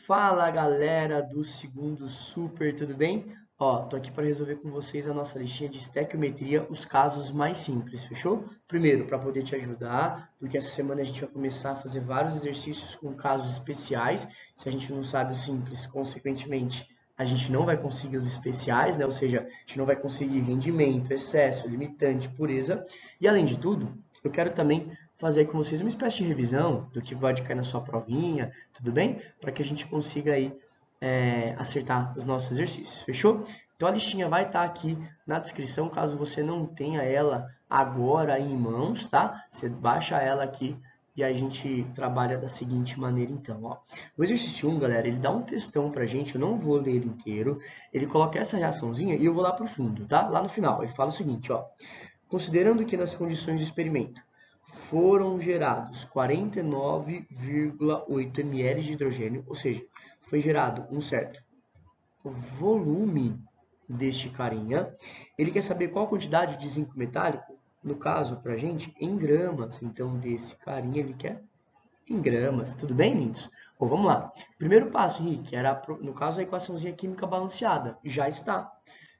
Fala galera do segundo super, tudo bem? Ó, tô aqui para resolver com vocês a nossa listinha de estequiometria, os casos mais simples, fechou? Primeiro, para poder te ajudar, porque essa semana a gente vai começar a fazer vários exercícios com casos especiais. Se a gente não sabe o simples, consequentemente, a gente não vai conseguir os especiais, né? Ou seja, a gente não vai conseguir rendimento, excesso, limitante, pureza. E além de tudo, eu quero também fazer com vocês uma espécie de revisão do que pode cair na sua provinha, tudo bem? Para que a gente consiga aí acertar os nossos exercícios, fechou? Então a listinha vai estar aqui na descrição, caso você não tenha ela agora em mãos, tá? Você baixa ela aqui e a gente trabalha da seguinte maneira então, ó. O exercício 1, galera, ele dá um textão pra gente, eu não vou ler ele inteiro, ele coloca essa reaçãozinha e eu vou lá pro fundo, tá? Lá no final, ele fala o seguinte, ó. Considerando que nas condições do experimento foram gerados 49,8 ml de hidrogênio, ou seja, foi gerado um certo volume deste carinha. Ele quer saber qual a quantidade de zinco metálico, no caso, para a gente, em gramas. Então, desse carinha ele quer em gramas. Tudo bem, lindos? Bom, vamos lá. Primeiro passo, Henrique, era, no caso, a equaçãozinha química balanceada. Já está.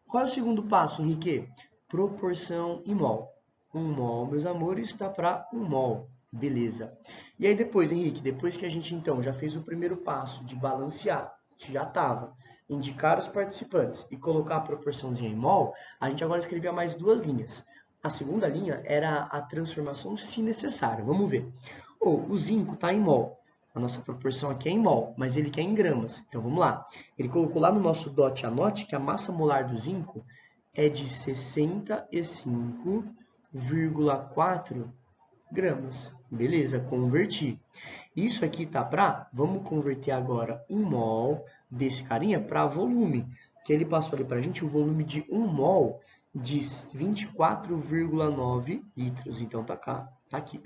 Qual é o segundo passo, Henrique? Proporção em mol. 1 mol, meus amores, está para 1 mol. Beleza. E aí depois, Henrique, depois que a gente então já fez o primeiro passo de balancear, que já estava, indicar os participantes e colocar a proporçãozinha em mol, a gente agora escrevia mais duas linhas. A segunda linha era a transformação se necessário. Vamos ver. O zinco está em mol. A nossa proporção aqui é em mol, mas ele quer em gramas. Então vamos lá. Ele colocou lá no nosso dot anote que a massa molar do zinco é de 65,4 gramas. Beleza, converti. Isso aqui tá para, vamos converter agora 1 mol desse carinha para volume, que ele passou ali para a gente o volume de 1 mol de 24,9 litros. Então tá cá, tá aqui,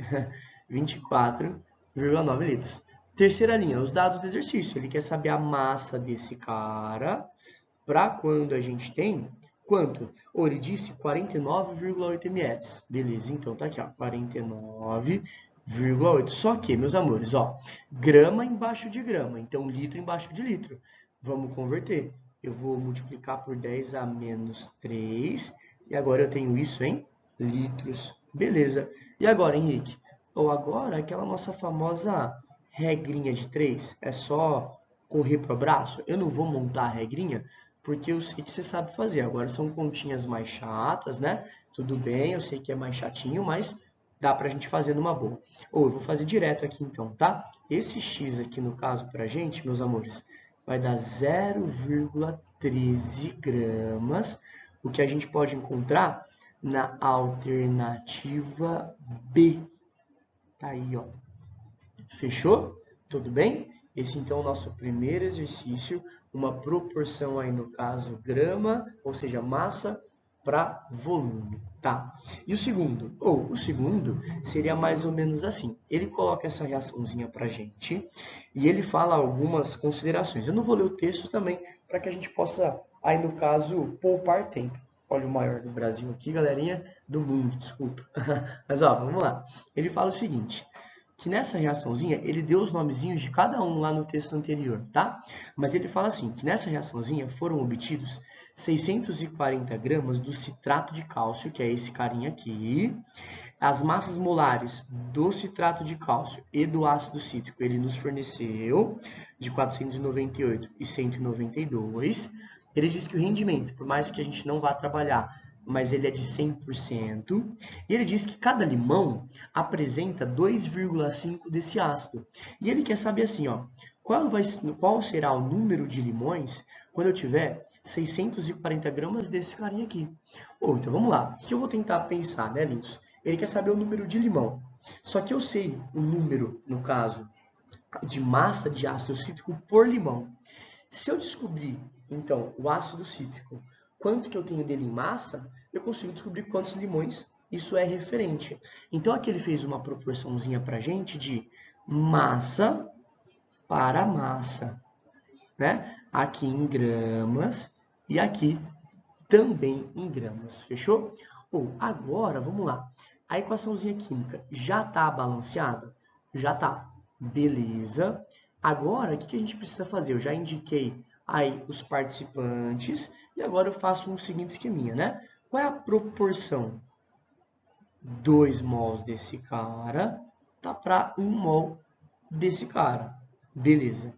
24,9 litros. Terceira linha, os dados do exercício. Ele quer saber a massa desse cara para quando a gente tem quanto? Ou ele disse 49,8 ml. Beleza, então tá aqui, ó, 49,8. Só que, meus amores, ó, grama embaixo de grama, então litro embaixo de litro. Vamos converter. Eu vou multiplicar por 10 a menos 3. E agora eu tenho isso em litros. Beleza. E agora, Henrique? Ou agora aquela nossa famosa regrinha de 3. É só correr para o braço? Eu não vou montar a regrinha, porque eu sei que você sabe fazer. Agora são continhas mais chatas, né? Tudo bem, eu sei que é mais chatinho, mas dá pra gente fazer numa boa. Ou eu vou fazer direto aqui então, tá? Esse x aqui no caso pra gente, meus amores, vai dar 0,13 gramas, o que a gente pode encontrar na alternativa B. Tá aí, ó. Fechou? Tudo bem? Esse então é o nosso primeiro exercício, uma proporção aí no caso grama, ou seja, massa para volume, tá? E o segundo? O segundo seria mais ou menos assim. Ele coloca essa reaçãozinha pra gente e ele fala algumas considerações. Eu não vou ler o texto também para que a gente possa aí no caso poupar tempo. Olha o maior do Brasil aqui, galerinha, do mundo, desculpa. Mas ó, vamos lá. Ele fala o seguinte: que nessa reaçãozinha ele deu os nomezinhos de cada um lá no texto anterior, tá? Mas ele fala assim, que nessa reaçãozinha foram obtidos 640 gramas do citrato de cálcio, que é esse carinha aqui. As massas molares do citrato de cálcio e do ácido cítrico ele nos forneceu de 498 e 192. Ele diz que o rendimento, por mais que a gente não vá trabalhar, mas ele é de 100%. E ele diz que cada limão apresenta 2,5 desse ácido. E ele quer saber assim, ó, qual será o número de limões quando eu tiver 640 gramas desse carinha aqui. Então vamos lá. O que eu vou tentar pensar, né, Linus? Ele quer saber o número de limão. Só que eu sei o número, no caso, de massa de ácido cítrico por limão. Se eu descobrir, então, o ácido cítrico, quanto que eu tenho dele em massa, eu consigo descobrir quantos limões isso é referente. Então, aqui ele fez uma proporçãozinha para a gente de massa para massa, né? Aqui em gramas e aqui também em gramas, fechou? Agora, vamos lá. A equaçãozinha química já está balanceada? Já está. Beleza. Agora, o que a gente precisa fazer? Eu já indiquei aí os participantes e agora eu faço um seguinte esqueminha, né? Qual é a proporção? 2 mols desse cara tá para 1 mol desse cara. Beleza.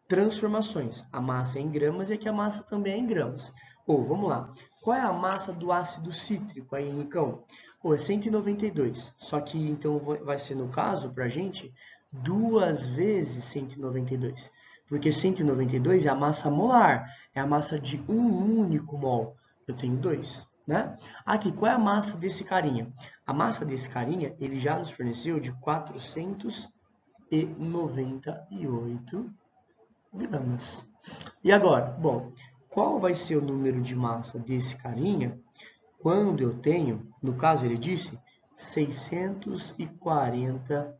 Transformações. A massa é em gramas e aqui a massa também é em gramas. Vamos lá. Qual é a massa do ácido cítrico aí, Henricão? É 192. Só que então vai ser, no caso, para a gente, 2 vezes 192. Porque 192 é a massa molar, é a massa de um único mol. Eu tenho 2, né? Aqui, qual é a massa desse carinha? A massa desse carinha, ele já nos forneceu de 498 gramas. E agora? Bom, qual vai ser o número de massa desse carinha quando eu tenho, no caso ele disse, 640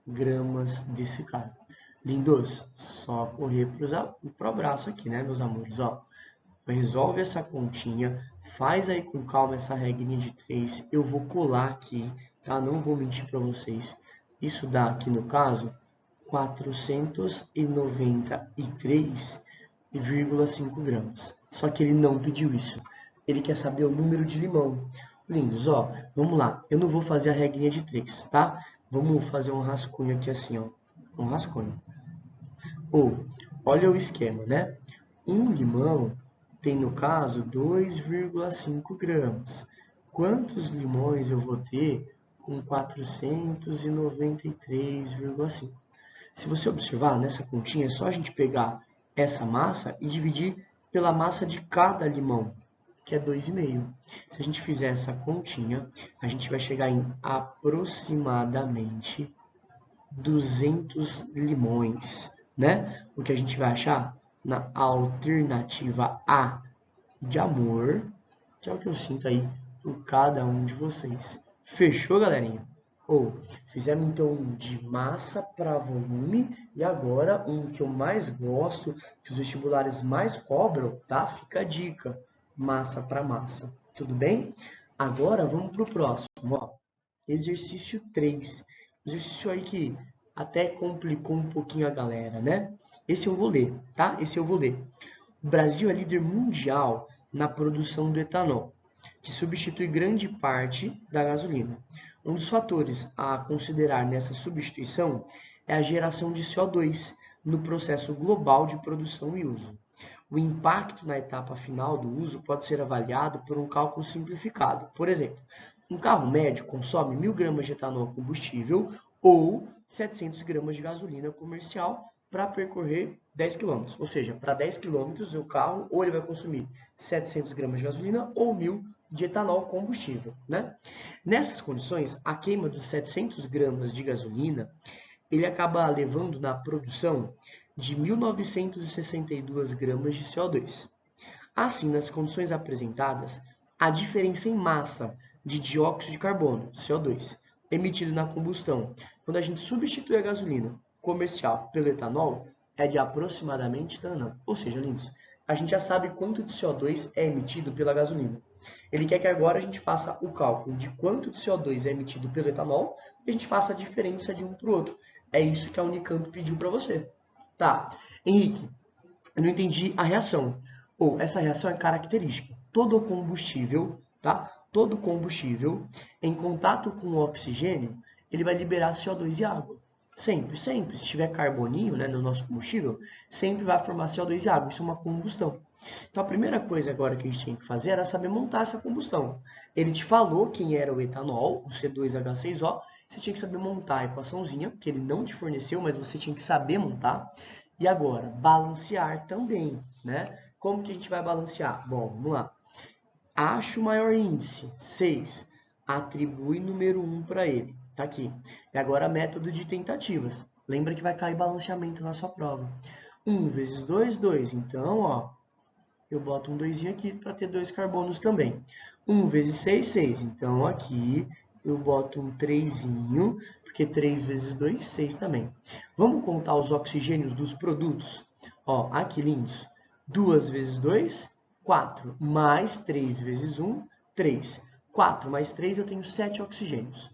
gramas desse cara? Lindos, só correr para o braço aqui, né, meus amores? Ó, resolve essa continha, faz aí com calma essa regrinha de 3. Eu vou colar aqui, tá? Não vou mentir para vocês. Isso dá aqui, no caso, 493,5 gramas. Só que ele não pediu isso. Ele quer saber o número de limão. Lindos, ó, vamos lá. Eu não vou fazer a regrinha de 3, tá? Vamos fazer um rascunho aqui assim, ó. Um rascunho. Olha o esquema, né? Um limão tem, no caso, 2,5 gramas. Quantos limões eu vou ter com 493,5? Se você observar, nessa continha, é só a gente pegar essa massa e dividir pela massa de cada limão, que é 2,5. Se a gente fizer essa continha, a gente vai chegar em aproximadamente 200 limões, né? O que a gente vai achar na alternativa A de amor, que é o que eu sinto aí por cada um de vocês. Fechou, galerinha? Fizemos então um de massa para volume e agora um que eu mais gosto, que os vestibulares mais cobram, tá? Fica a dica, massa para massa. Tudo bem? Agora vamos para o próximo. Ó, exercício 3. Exercício aí que até complicou um pouquinho a galera, né? Esse eu vou ler, tá? Esse eu vou ler. O Brasil é líder mundial na produção do etanol, que substitui grande parte da gasolina. Um dos fatores a considerar nessa substituição é a geração de CO2 no processo global de produção e uso. O impacto na etapa final do uso pode ser avaliado por um cálculo simplificado. Por exemplo, um carro médio consome 1.000 gramas de etanol combustível ou 700 gramas de gasolina comercial para percorrer 10 km. Ou seja, para 10 km o carro ou ele vai consumir 700 gramas de gasolina ou 1.000 de etanol combustível, né? Nessas condições, a queima dos 700 gramas de gasolina, ele acaba levando na produção de 1.962 gramas de CO2. Assim, nas condições apresentadas, a diferença em massa de dióxido de carbono, CO2, emitido na combustão, quando a gente substitui a gasolina comercial pelo etanol, é de aproximadamente, ou seja, lindos, a gente já sabe quanto de CO2 é emitido pela gasolina. Ele quer que agora a gente faça o cálculo de quanto de CO2 é emitido pelo etanol e a gente faça a diferença de um para o outro. É isso que a Unicamp pediu para você. Tá, Henrique, eu não entendi a reação. Essa reação é característica. Todo combustível, tá? Todo combustível em contato com o oxigênio, ele vai liberar CO2 e água. Sempre, sempre. Se tiver carboninho, né, no nosso combustível, sempre vai formar CO2 e água. Isso é uma combustão. Então, a primeira coisa agora que a gente tinha que fazer era saber montar essa combustão. Ele te falou quem era o etanol, o C2H6O. Você tinha que saber montar a equaçãozinha, que ele não te forneceu, mas você tinha que saber montar. E agora, balancear também, né? Como que a gente vai balancear? Bom, vamos lá. Acha o maior índice, 6. Atribui número 1 para ele. Tá aqui. E agora método de tentativas. Lembra que vai cair balanceamento na sua prova. 1 vezes 2, 2. Então, ó, eu boto um 2 aqui para ter 2 carbonos também. 1 vezes 6, 6. Então, aqui eu boto um 3, porque 3 vezes 2, 6 também. Vamos contar os oxigênios dos produtos? Ó, aqui, lindos. 2 vezes 2, 4. Mais 3 vezes 1, 3. 4 mais 3, eu tenho 7 oxigênios.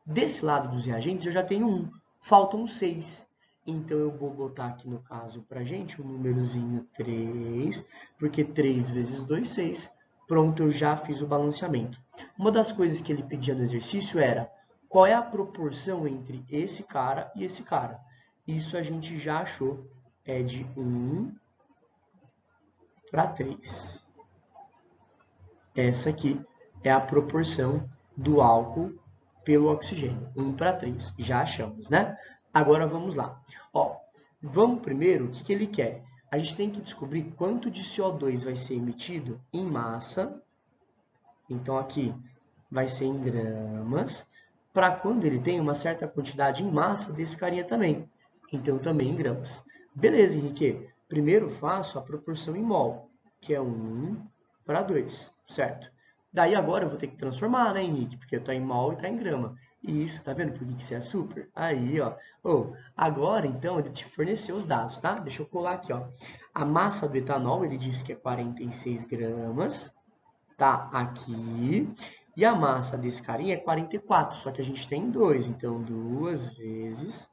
Desse lado dos reagentes, eu já tenho 1. Faltam 6. Então, eu vou botar aqui no caso pra gente o númerozinho 3, porque 3 vezes 2, 6. Pronto, eu já fiz o balanceamento. Uma das coisas que ele pedia no exercício era qual é a proporção entre esse cara e esse cara. Isso a gente já achou, é de 1 para 3. Essa aqui é a proporção do álcool pelo oxigênio, 1 para 3. Já achamos, né? Agora vamos lá. Ó, vamos primeiro, o que ele quer? A gente tem que descobrir quanto de CO2 vai ser emitido em massa. Então, aqui vai ser em gramas, para quando ele tem uma certa quantidade em massa desse carinha também. Então, também em gramas. Beleza, Henrique. Primeiro faço a proporção em mol, que é 1 para 2, certo? Daí agora eu vou ter que transformar, né, Henrique? Porque está em mol e está em grama. E isso, tá vendo por que isso é super? Aí, ó. Agora, então, ele te forneceu os dados, tá? Deixa eu colar aqui, ó. A massa do etanol, ele disse que é 46 gramas. Tá aqui. E a massa desse carinha é 44, só que a gente tem 2. Então, 2 vezes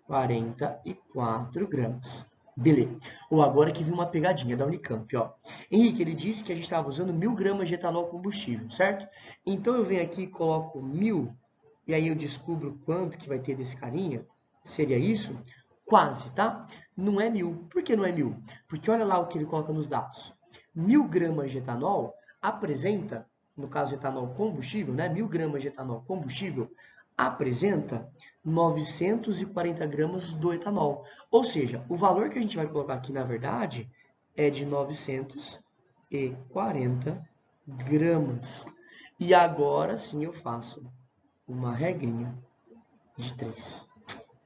44 gramas. Beleza. Ou agora que vi uma pegadinha da Unicamp, ó. Henrique, ele disse que a gente estava usando 1.000 gramas de etanol combustível, certo? Então eu venho aqui e coloco 1.000, e aí eu descubro quanto que vai ter desse carinha. Seria isso? Quase, tá? Não é 1.000. Por que não é 1.000? Porque olha lá o que ele coloca nos dados. 1.000 gramas de etanol apresenta, no caso de etanol combustível, né? 1.000 gramas de etanol combustível apresenta 940 gramas do etanol. Ou seja, o valor que a gente vai colocar aqui, na verdade, é de 940 gramas. E agora sim eu faço uma regrinha de 3.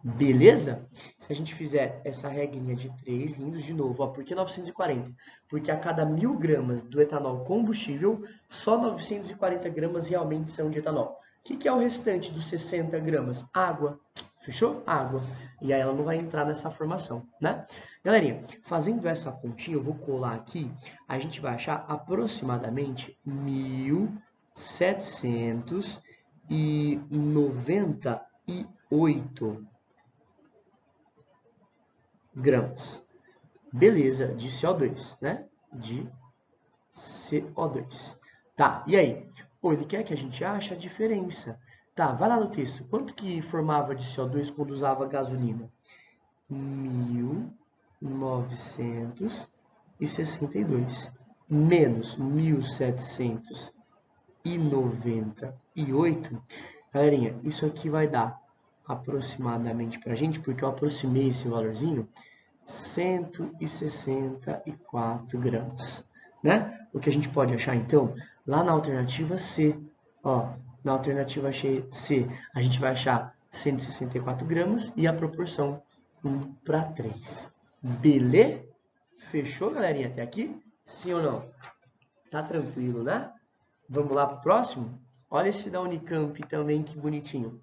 Beleza? Se a gente fizer essa regrinha de 3, lindos de novo. Ó, por que 940? Porque a cada 1.000 gramas do etanol combustível, só 940 gramas realmente são de etanol. O que é o restante dos 60 gramas? Água. Fechou? Água. E aí ela não vai entrar nessa formação, né? Galerinha, fazendo essa continha, eu vou colar aqui, a gente vai achar aproximadamente 1.798 gramas. Beleza, de CO2, né? De CO2. Tá, e aí? Ele quer que a gente ache a diferença. Tá, vai lá no texto. Quanto que formava de CO2 quando usava gasolina? 1.962 menos 1.798. Galerinha, isso aqui vai dar aproximadamente pra gente, porque eu aproximei esse valorzinho, 164 gramas, né? O que a gente pode achar, então, lá na alternativa C, ó, na alternativa C, a gente vai achar 164 gramas e a proporção 1 para 3. Beleza? Fechou, galerinha, até aqui? Sim ou não? Tá tranquilo, né? Vamos lá pro próximo? Olha esse da Unicamp também, que bonitinho.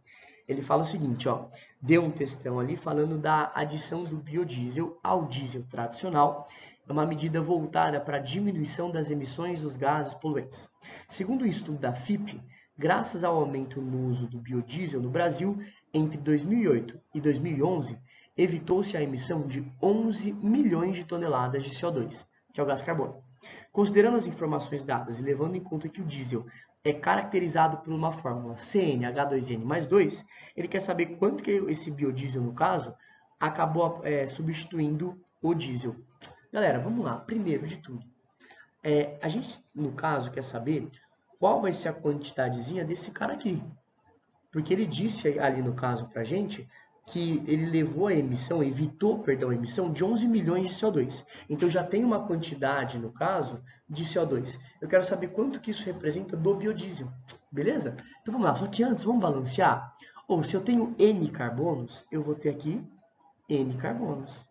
Ele fala o seguinte, ó, deu um textão ali falando da adição do biodiesel ao diesel tradicional, é uma medida voltada para a diminuição das emissões dos gases poluentes. Segundo o estudo da FIPE, graças ao aumento no uso do biodiesel no Brasil, entre 2008 e 2011, evitou-se a emissão de 11 milhões de toneladas de CO2, que é o gás carbônico. Considerando as informações dadas e levando em conta que o diesel é caracterizado por uma fórmula CnH2n mais 2, ele quer saber quanto que esse biodiesel, no caso, acabou substituindo o diesel. Galera, vamos lá. Primeiro de tudo, a gente, no caso, quer saber qual vai ser a quantidadezinha desse cara aqui. Porque ele disse ali, no caso, pra gente, que ele levou a emissão, evitou, perdão, a emissão de 11 milhões de CO2. Então já tem uma quantidade, no caso, de CO2. Eu quero saber quanto que isso representa do biodiesel, beleza? Então vamos lá, só que antes vamos balancear. Ou se eu tenho N carbonos, eu vou ter aqui N carbonos.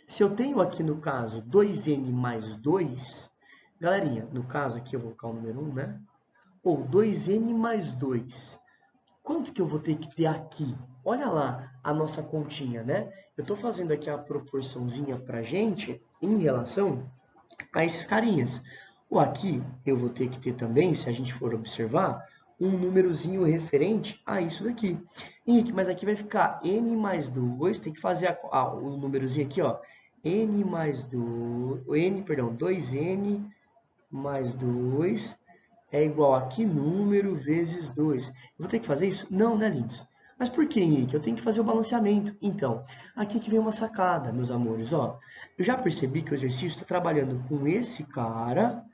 Se eu tenho aqui, no caso, 2N mais 2, galerinha, no caso aqui eu vou colocar o número 1, né? Ou 2N mais 2. Quanto que eu vou ter que ter aqui? Olha lá a nossa continha, né? Eu estou fazendo aqui a proporçãozinha para gente em relação a esses carinhas. Ou aqui eu vou ter que ter também, se a gente for observar, um númerozinho referente a isso daqui. Henrique, mas aqui vai ficar n mais 2, tem que fazer o númerozinho aqui, ó. N mais 2, 2n mais 2 é igual a que número vezes 2. Eu vou ter que fazer isso? Não, né, lindos? Mas por que, Henrique? Eu tenho que fazer o balanceamento. Então, aqui que vem uma sacada, meus amores. Ó, eu já percebi que o exercício está trabalhando com esse cara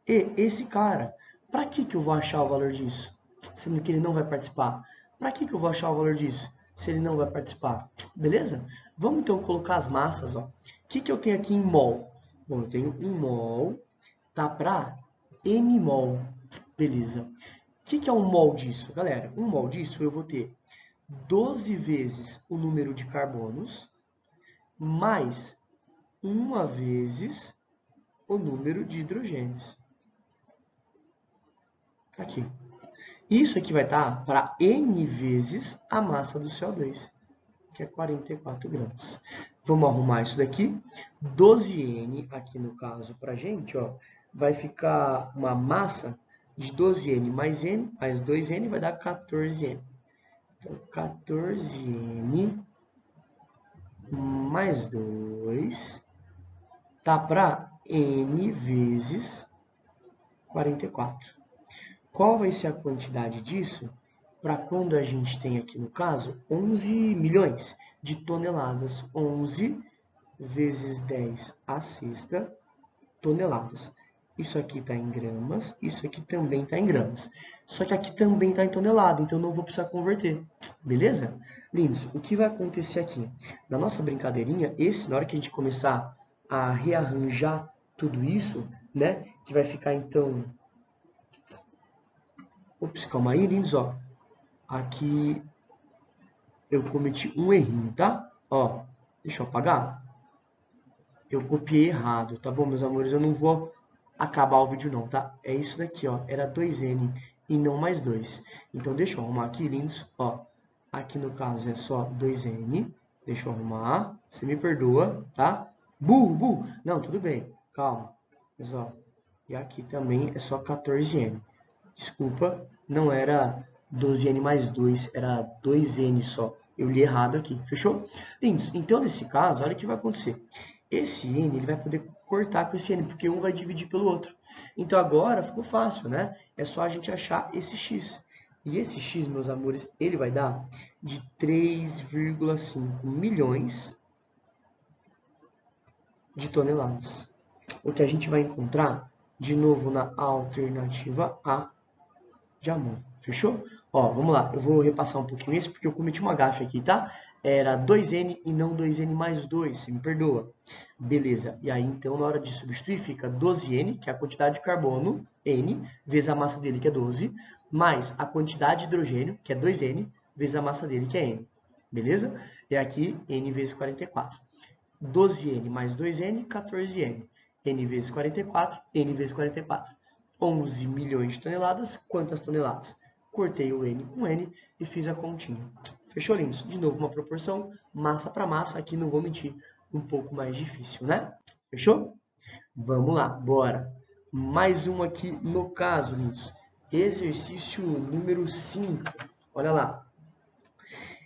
e esse cara. Para que eu vou achar o valor disso? Sendo que ele não vai participar. Para que eu vou achar o valor disso? Se ele não vai participar. Beleza? Vamos então colocar as massas. Ó. O que eu tenho aqui em mol? Bom, eu tenho 1 mol, tá para m mol. Beleza. O que é um mol disso? Galera, um mol disso eu vou ter 12 vezes o número de carbonos mais 1 vezes o número de hidrogênios. Tá aqui. Isso aqui vai estar para n vezes a massa do CO2, que é 44 gramas. Vamos arrumar isso daqui. 12n, aqui no caso, para a gente, ó, vai ficar uma massa de 12n mais n, mais 2n, vai dar 14n. Então, 14n mais 2 tá para n vezes 44. Qual vai ser a quantidade disso para quando a gente tem aqui no caso 11 milhões de toneladas? 11 vezes 10 à sexta toneladas. Isso aqui está em gramas, isso aqui também está em gramas. Só que aqui também está em tonelada, então não vou precisar converter. Beleza? Lindos, o que vai acontecer aqui? Na nossa brincadeirinha, na hora que a gente começar a rearranjar tudo isso, né? Que vai ficar então... Ops, calma aí, lindos, ó. Aqui eu cometi um errinho, tá? Ó, deixa eu apagar. Eu copiei errado, tá bom, meus amores? Eu não vou acabar o vídeo não, tá? É isso daqui, ó. Era 2n e não mais 2. Então, deixa eu arrumar aqui, lindos. Ó, aqui no caso é só 2n. Deixa eu arrumar. Você me perdoa, tá? Burro, burro. Não, tudo bem. Calma. Mas, ó, e aqui também é só 14n. Desculpa, não era 12n mais 2, era 2n só. Eu li errado aqui, fechou? Lindos, então nesse caso, olha o que vai acontecer. Esse n ele vai poder cortar com esse n, porque um vai dividir pelo outro. Então agora ficou fácil, né? É só a gente achar esse x. E esse x, meus amores, ele vai dar de 3,5 milhões de toneladas. O que a gente vai encontrar, de novo, na alternativa A de amor. Fechou? Ó, vamos lá. Eu vou repassar um pouquinho isso, porque eu cometi uma gafe aqui, tá? Era 2n e não 2n mais 2, você me perdoa. Beleza. E aí, então, na hora de substituir, fica 12n, que é a quantidade de carbono, n, vezes a massa dele, que é 12, mais a quantidade de hidrogênio, que é 2n, vezes a massa dele, que é n. Beleza? E aqui, n vezes 44. 12n mais 2n, 14n. n vezes 44, n vezes 44. 11 milhões de toneladas. Quantas toneladas? Cortei o n com n e fiz a continha. Fechou, lindos? De novo, uma proporção massa para massa. Aqui, não vou mentir, um pouco mais difícil, né? Fechou? Vamos lá, bora. Mais um aqui no caso, lindos. Exercício número 5. Olha lá.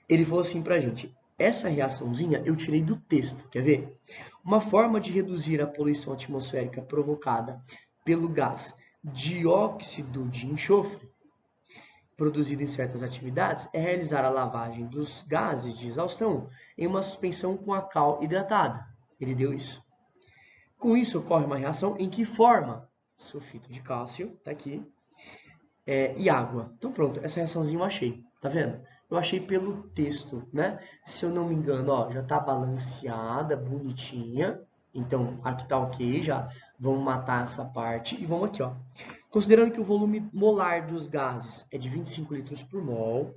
Ele falou assim pra gente. Essa reaçãozinha eu tirei do texto, quer ver? Uma forma de reduzir a poluição atmosférica provocada pelo gás dióxido de enxofre, produzido em certas atividades, é realizar a lavagem dos gases de exaustão em uma suspensão com a cal hidratada. Ele deu isso. Com isso, ocorre uma reação em que forma sulfito de cálcio, tá aqui, e água. Então pronto, essa reaçãozinha eu achei, tá vendo? Eu achei pelo texto, né? Se eu não me engano, ó, já tá balanceada, bonitinha. Então, aqui tá ok, já vamos matar essa parte. E vamos aqui, ó. Considerando que o volume molar dos gases é de 25 litros por mol,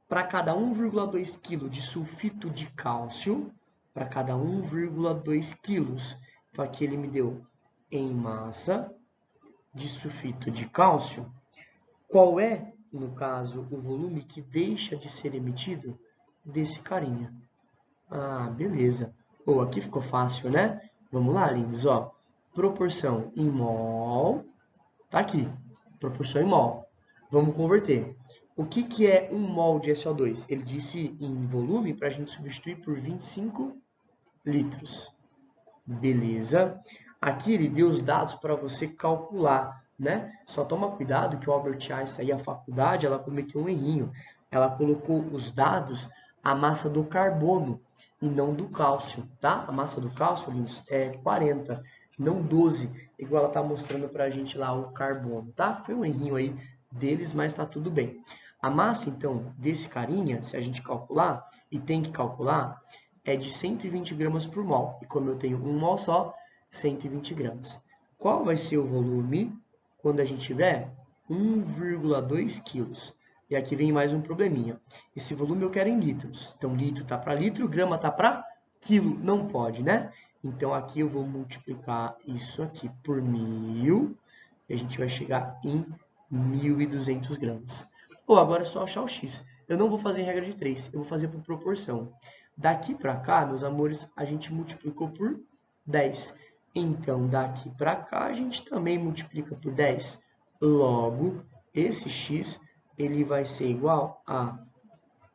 para cada 1,2 kg de sulfito de cálcio, para cada 1,2 kg. Então, aqui ele me deu em massa de sulfito de cálcio. Qual é, no caso, o volume que deixa de ser emitido desse carinha? Ah, beleza. Pô, aqui ficou fácil, né? Vamos lá, lindos, ó. Proporção em mol, tá aqui. Proporção em mol. Vamos converter. O que é 1 mol de SO2? Ele disse em volume para a gente substituir por 25 litros. Beleza. Aqui ele deu os dados para você calcular, né? Só toma cuidado que o Albert Einstein e a faculdade, ela cometeu um errinho. Ela colocou os dados a massa do carbono e não do cálcio, tá? A massa do cálcio, lindos, é 40, não 12, igual ela tá mostrando para a gente lá o carbono, tá? Foi um errinho aí deles, mas tá tudo bem. A massa, então, desse carinha, se a gente calcular, e tem que calcular, é de 120 gramas por mol. E como eu tenho 1 mol só, 120 gramas. Qual vai ser o volume quando a gente tiver 1,2 quilos? E aqui vem mais um probleminha. Esse volume eu quero em litros. Então, litro está para litro, grama está para quilo. Não pode, né? Então, aqui eu vou multiplicar isso aqui por 1.000. E a gente vai chegar em 1.200 gramas. Ou agora é só achar o x. Eu não vou fazer em regra de 3, eu vou fazer por proporção. Daqui para cá, meus amores, a gente multiplicou por 10. Então, daqui para cá, a gente também multiplica por 10. Logo, esse x ele vai ser igual a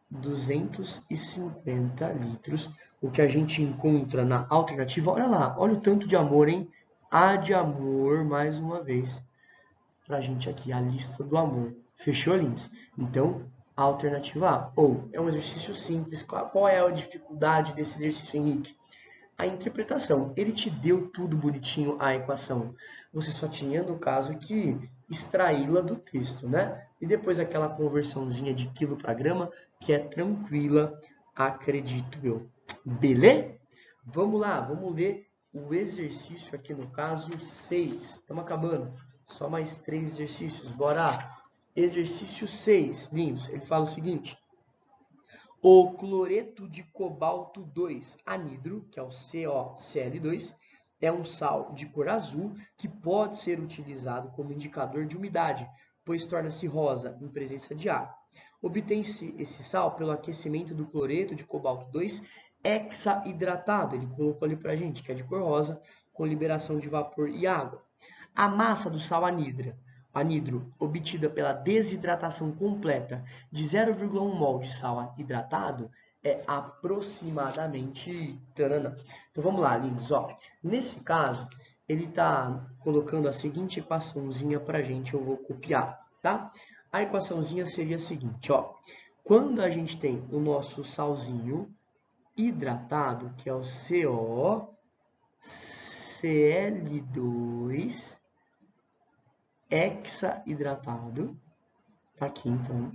250 litros. O que a gente encontra na alternativa, olha lá, olha o tanto de amor, hein? A de amor, mais uma vez, para a gente aqui, a lista do amor. Fechou, lindos? Então, a alternativa A. Ou, é um exercício simples. Qual é a dificuldade desse exercício, Henrique? A interpretação. Ele te deu tudo bonitinho, a equação. Você só tinha, no caso, que extraí-la do texto, né? E depois aquela conversãozinha de quilo para grama, que é tranquila, acredito eu. Beleza? Vamos lá, vamos ler o exercício aqui no caso 6. Estamos acabando. Só mais 3 exercícios. Bora! Exercício 6, lindos. Ele fala o seguinte. O cloreto de cobalto 2 anidro, que é o CoCl2, é um sal de cor azul que pode ser utilizado como indicador de umidade, pois torna-se rosa em presença de água. Obtém-se esse sal pelo aquecimento do cloreto de cobalto 2 hexaidratado, ele colocou ali para a gente, que é de cor rosa, com liberação de vapor e água. A massa do sal anidro, obtida pela desidratação completa de 0,1 mol de sal hidratado, é aproximadamente... Tanana. Então vamos lá, lindos. Ó, nesse caso, ele está colocando a seguinte equaçãozinha para a gente, eu vou copiar, tá? A equaçãozinha seria a seguinte, ó. Quando a gente tem o nosso salzinho hidratado, que é o CoCl2 hexaidratado, tá aqui então.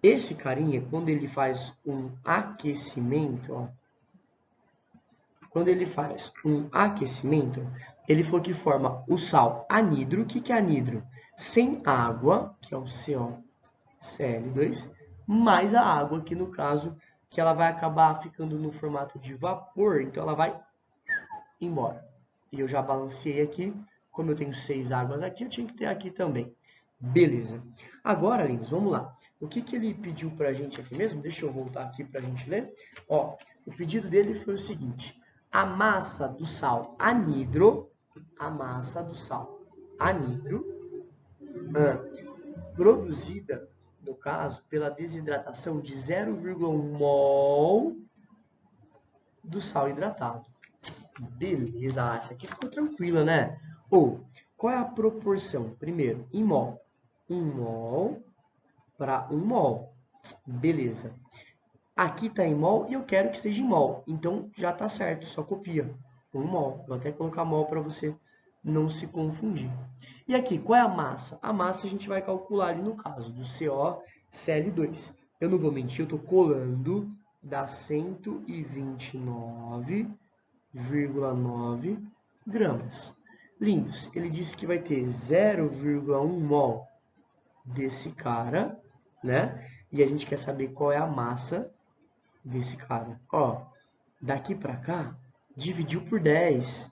Esse carinha, quando ele faz um aquecimento, ó, quando ele faz um aquecimento, ele falou que forma o sal anidro. O que é anidro? Sem água, que é o CoCl2, mais a água, que no caso, que ela vai acabar ficando no formato de vapor, então ela vai embora. E eu já balanceei aqui, como eu tenho 6 águas aqui, eu tinha que ter aqui também. Beleza. Agora, lindos, vamos lá. O que ele pediu para a gente aqui mesmo? Deixa eu voltar aqui para a gente ler. Ó, o pedido dele foi o seguinte. A massa do sal anidro, produzida, no caso, pela desidratação de 0,1 mol do sal hidratado. Beleza, essa aqui ficou tranquila, né? Ou, qual é a proporção? Primeiro, em mol. 1 mol para 1 mol. Beleza. Aqui está em mol e eu quero que esteja em mol. Então, já está certo, só copia. 1 mol. Vou até colocar mol para você não se confundir. E aqui, qual é a massa? A massa a gente vai calcular ali no caso do CoCl2. Eu não vou mentir, eu estou colando, dá 129,9 gramas. Lindos, ele disse que vai ter 0,1 mol desse cara, né? E a gente quer saber qual é a massa desse cara. Ó, daqui para cá, dividiu por 10.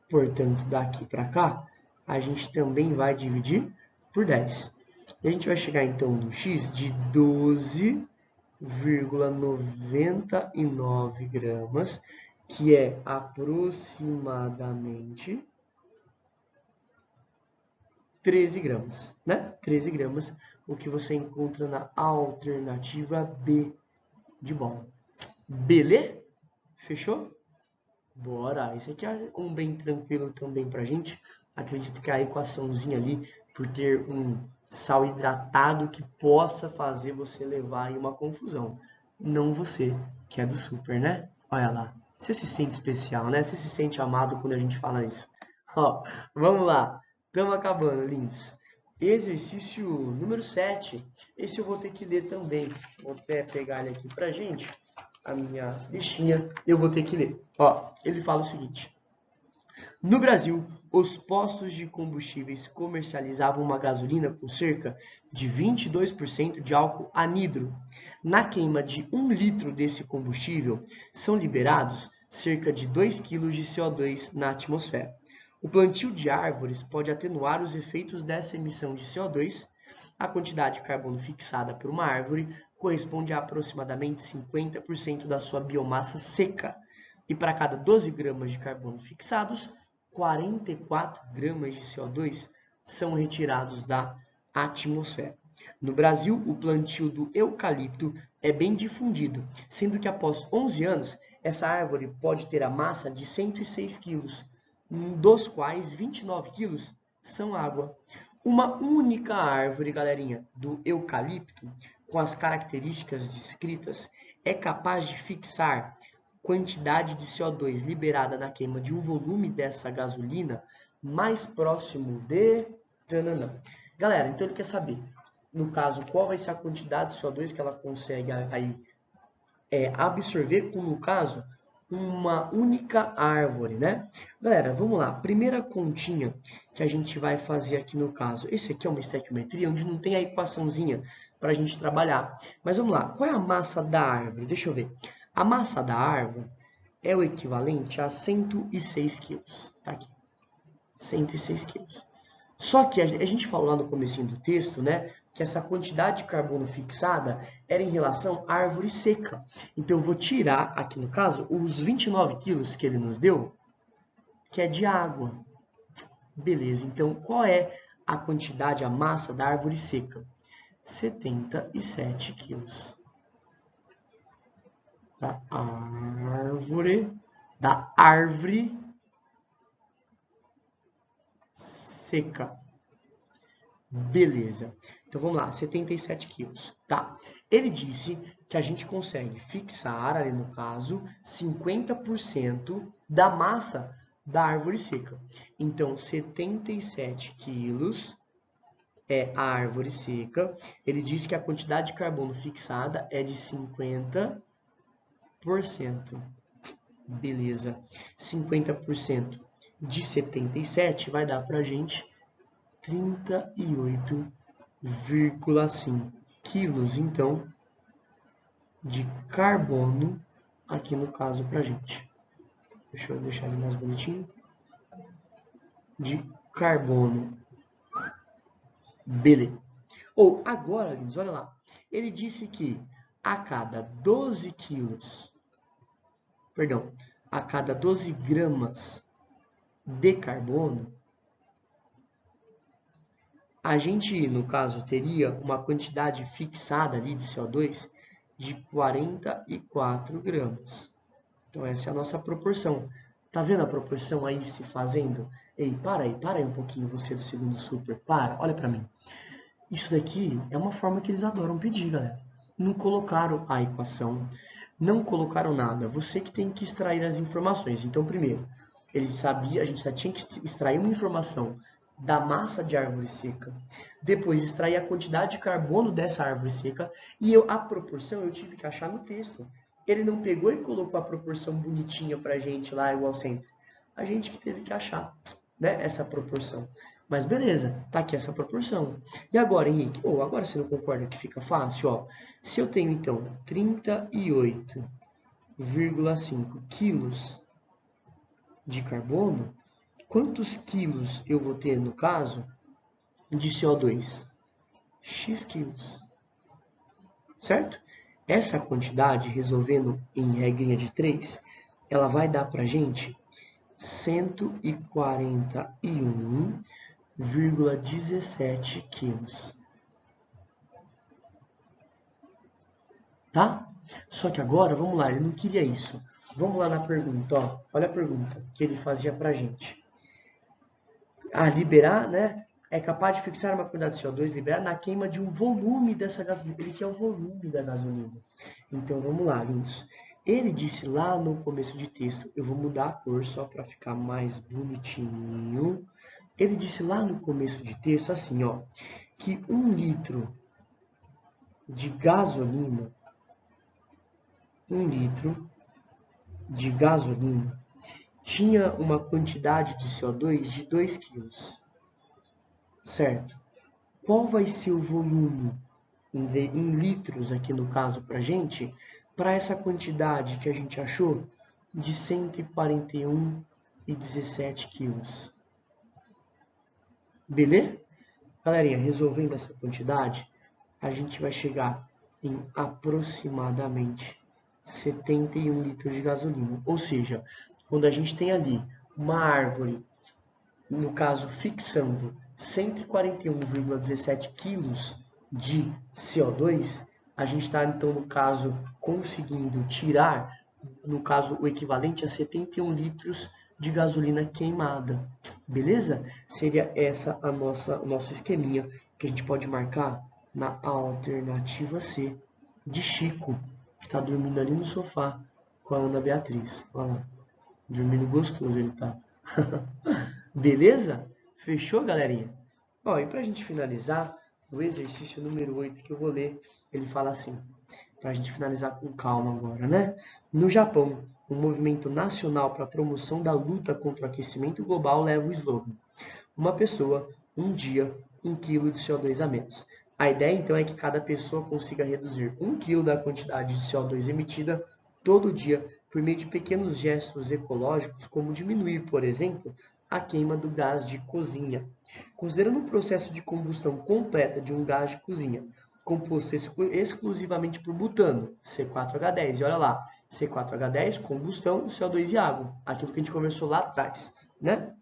Portanto, daqui para cá, a gente também vai dividir por 10. E a gente vai chegar, então, no x de 12,99 gramas, que é aproximadamente 13 gramas, né? 13 gramas, o que você encontra na alternativa B de bola. Beleza? Fechou? Bora! Esse aqui é um bem tranquilo também pra gente. Acredito que a equaçãozinha ali, por ter um sal hidratado que possa fazer você levar aí uma confusão. Não você, que é do super, né? Olha lá. Você se sente especial, né? Você se sente amado quando a gente fala isso. Ó, vamos lá. Estamos acabando, lindos. Exercício número 7. Esse eu vou ter que ler também. Vou até pegar ele aqui pra gente. A minha listinha, eu vou ter que ler. Ó, ele fala o seguinte. No Brasil, os postos de combustíveis comercializavam uma gasolina com cerca de 22% de álcool anidro. Na queima de 1 litro desse combustível, são liberados cerca de 2 kg de CO2 na atmosfera. O plantio de árvores pode atenuar os efeitos dessa emissão de CO2. A quantidade de carbono fixada por uma árvore corresponde a aproximadamente 50% da sua biomassa seca. E para cada 12 gramas de carbono fixados, 44 gramas de CO2 são retirados da atmosfera. No Brasil, o plantio do eucalipto é bem difundido, sendo que após 11 anos, essa árvore pode ter a massa de 106 quilos, dos quais 29 quilos são água. Uma única árvore, galerinha, do eucalipto, com as características descritas, é capaz de fixar quantidade de CO2 liberada na queima de um volume dessa gasolina mais próximo de... Galera, então ele quer saber, no caso, qual vai ser a quantidade de CO2 que ela consegue aí absorver, como no caso, uma única árvore, né? Galera, vamos lá. Primeira continha que a gente vai fazer aqui no caso. Esse aqui é uma estequiometria, onde não tem a equaçãozinha para a gente trabalhar. Mas vamos lá. Qual é a massa da árvore? Deixa eu ver. A massa da árvore é o equivalente a 106 quilos. Tá aqui. 106 quilos. Só que a gente falou lá no comecinho do texto, né, que essa quantidade de carbono fixada era em relação à árvore seca. Então, eu vou tirar, aqui no caso, os 29 quilos que ele nos deu, que é de água. Beleza, então, qual é a quantidade, a massa da árvore seca? 77 quilos. Da árvore seca. Beleza. Então, vamos lá, 77 quilos. Tá. Ele disse que a gente consegue fixar, ali no caso, 50% da massa da árvore seca. Então, 77 quilos é a árvore seca. Ele disse que a quantidade de carbono fixada é de 50%. Beleza. 50% de 77 vai dar pra gente 38,5 quilos, então, de carbono aqui no caso pra gente. Deixa eu deixar ele mais bonitinho. De carbono. Beleza. Ou, agora, lindos, olha lá. Ele disse que a cada 12 quilos, perdão, a cada 12 gramas de carbono, a gente, no caso, teria uma quantidade fixada ali de CO2 de 44 gramas. Então, essa é a nossa proporção. Tá vendo a proporção aí se fazendo? Ei, para aí um pouquinho, você do segundo super. Olha para mim. Isso daqui é uma forma que eles adoram pedir, galera. Não colocaram a equação, não colocaram nada. Você que tem que extrair as informações. Então, primeiro, ele sabia, a gente já tinha que extrair uma informação da massa de árvore seca, depois extrair a quantidade de carbono dessa árvore seca, e a proporção eu tive que achar no texto. Ele não pegou e colocou a proporção bonitinha pra gente lá, igual sempre. A gente que teve que achar, né, essa proporção. Mas beleza, tá aqui essa proporção. E agora, Henrique? Agora você não concorda que fica fácil? Ó, se eu tenho, então, 38,5 quilos de carbono, quantos quilos eu vou ter, no caso, de CO2? X quilos. Certo? Essa quantidade, resolvendo em regrinha de 3, ela vai dar para a gente 141 17 quilos. Tá? Só que agora, vamos lá, ele não queria isso. Vamos lá na pergunta, ó. Olha a pergunta que ele fazia pra gente. Liberar, né? É capaz de fixar uma quantidade de CO2 liberada na queima de um volume dessa gasolina. Ele quer o volume da gasolina. Então, vamos lá, lindos. Ele disse lá no começo de texto, eu vou mudar a cor só para ficar mais bonitinho. Ele disse lá no começo de texto assim, ó, que 1 litro de gasolina, 1 litro de gasolina tinha uma quantidade de CO2 de 2 kg, certo? Qual vai ser o volume em litros aqui no caso para gente, para essa quantidade que a gente achou de 141,17 quilos? Beleza? Galerinha, resolvendo essa quantidade, a gente vai chegar em aproximadamente 71 litros de gasolina. Ou seja, quando a gente tem ali uma árvore, no caso fixando 141,17 quilos de CO2, a gente está então no caso conseguindo tirar, no caso o equivalente a 71 litros de gasolina queimada. Beleza? Seria essa o nosso esqueminha que a gente pode marcar na alternativa C de Chico, que está dormindo ali no sofá com a Ana Beatriz. Olha lá, dormindo gostoso ele tá. Beleza? Fechou, galerinha? Ó, e para a gente finalizar, o exercício número 8 que eu vou ler, ele fala assim, para a gente finalizar com calma agora, né? No Japão, um movimento nacional para a promoção da luta contra o aquecimento global leva o slogan: uma pessoa, um dia, 1 quilo de CO2 a menos. A ideia, então, é que cada pessoa consiga reduzir 1 quilo da quantidade de CO2 emitida todo dia por meio de pequenos gestos ecológicos, como diminuir, por exemplo, a queima do gás de cozinha. Considerando o processo de combustão completa de um gás de cozinha, composto exclusivamente por butano, C4H10, e olha lá, C4H10, combustão, CO2 e água, aquilo que a gente conversou lá atrás, né?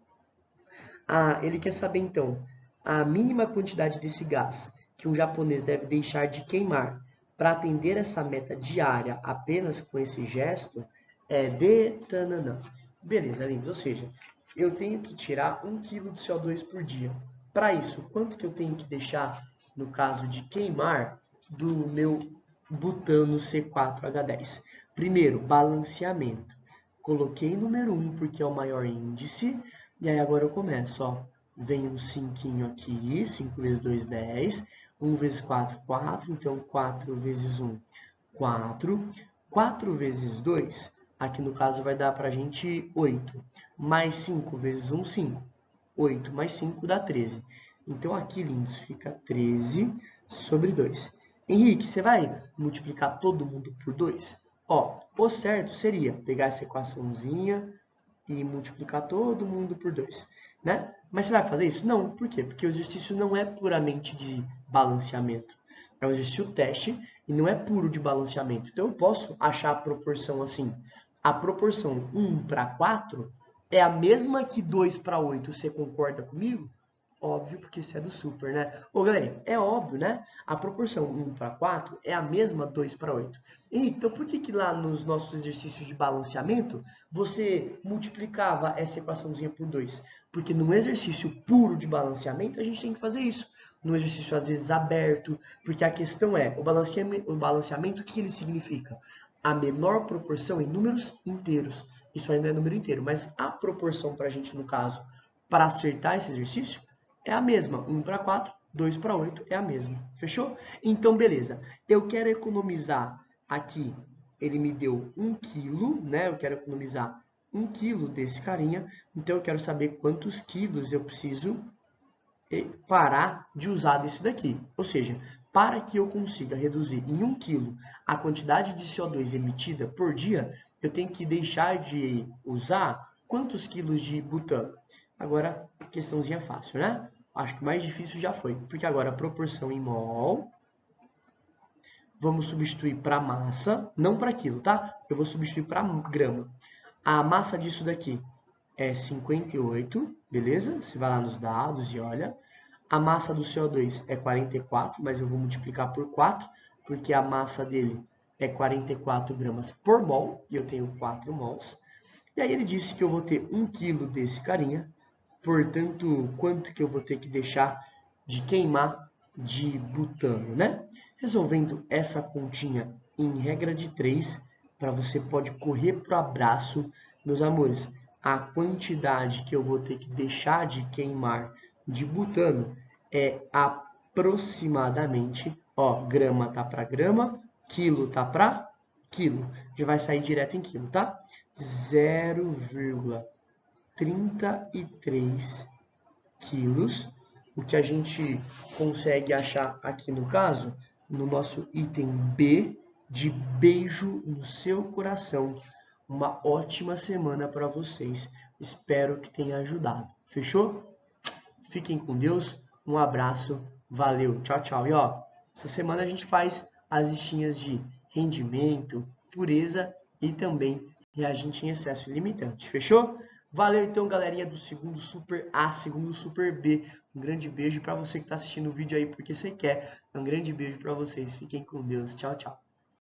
Ele quer saber, então, a mínima quantidade desse gás que um japonês deve deixar de queimar para atender essa meta diária apenas com esse gesto é de tananã. Beleza, lindos. Ou seja, eu tenho que tirar 1 kg de CO2 por dia. Para isso, quanto que eu tenho que deixar, no caso de queimar, do meu butano C4H10? Primeiro, balanceamento. Coloquei número 1 porque é o maior índice. E aí agora eu começo, ó. Vem um 5 aqui, 5 vezes 2, 10. 1 vezes 4, 4. Então, 4 vezes 1, 4. 4 vezes 2, aqui no caso vai dar pra gente 8. Mais 5 vezes 1, 5. 8 mais 5 dá 13. Então, aqui, lindos, fica 13 sobre 2. Henrique, você vai multiplicar todo mundo por 2? Ó, o certo seria pegar essa equaçãozinha e multiplicar todo mundo por 2, né? Mas você vai fazer isso? Não. Por quê? Porque o exercício não é puramente de balanceamento. É um exercício teste e não é puro de balanceamento. Então, eu posso achar a proporção assim. A proporção 1 para 4 é a mesma que 2 para 8. Você concorda comigo? Óbvio, porque isso é do super, né? Ô, galera, é óbvio, né? A proporção 1 para 4 é a mesma 2 para 8. Então, por que lá nos nossos exercícios de balanceamento, você multiplicava essa equaçãozinha por 2? Porque num exercício puro de balanceamento, a gente tem que fazer isso. Num exercício, às vezes, aberto, porque a questão é, o balanceamento, o que ele significa? A menor proporção em números inteiros. Isso ainda é número inteiro, mas a proporção para a gente, no caso, para acertar esse exercício, é a mesma. 1 para 4, 2 para 8 é a mesma. Fechou? Então, beleza. Eu quero economizar aqui, ele me deu 1 quilo, né? Eu quero economizar 1 quilo desse carinha. Então, eu quero saber quantos quilos eu preciso parar de usar desse daqui. Ou seja, para que eu consiga reduzir em 1 quilo a quantidade de CO2 emitida por dia, eu tenho que deixar de usar quantos quilos de butano? Agora, questãozinha fácil, né? Acho que o mais difícil já foi, porque agora a proporção em mol, vamos substituir para massa, não para quilo, tá? Eu vou substituir para grama. A massa disso daqui é 58, beleza? Você vai lá nos dados e olha. A massa do CO2 é 44, mas eu vou multiplicar por 4, porque a massa dele é 44 gramas por mol, e eu tenho 4 mols. E aí ele disse que eu vou ter 1 kg desse carinha, portanto, quanto que eu vou ter que deixar de queimar de butano, né? Resolvendo essa continha em regra de 3, para você pode correr para o abraço, meus amores. A quantidade que eu vou ter que deixar de queimar de butano é aproximadamente, ó, grama tá para grama, quilo tá para quilo. Já vai sair direto em quilo, tá? 0,33 quilos, o que a gente consegue achar aqui no caso, no nosso item B, de beijo no seu coração. Uma ótima semana para vocês. Espero que tenha ajudado. Fechou? Fiquem com Deus. Um abraço. Valeu. Tchau, tchau. E ó, essa semana a gente faz as listinhas de rendimento, pureza e também reagente em excesso limitante. Fechou? Valeu então, galerinha do segundo Super A, segundo Super B. Um grande beijo para você que está assistindo o vídeo aí porque você quer. Um grande beijo para vocês. Fiquem com Deus. Tchau, tchau.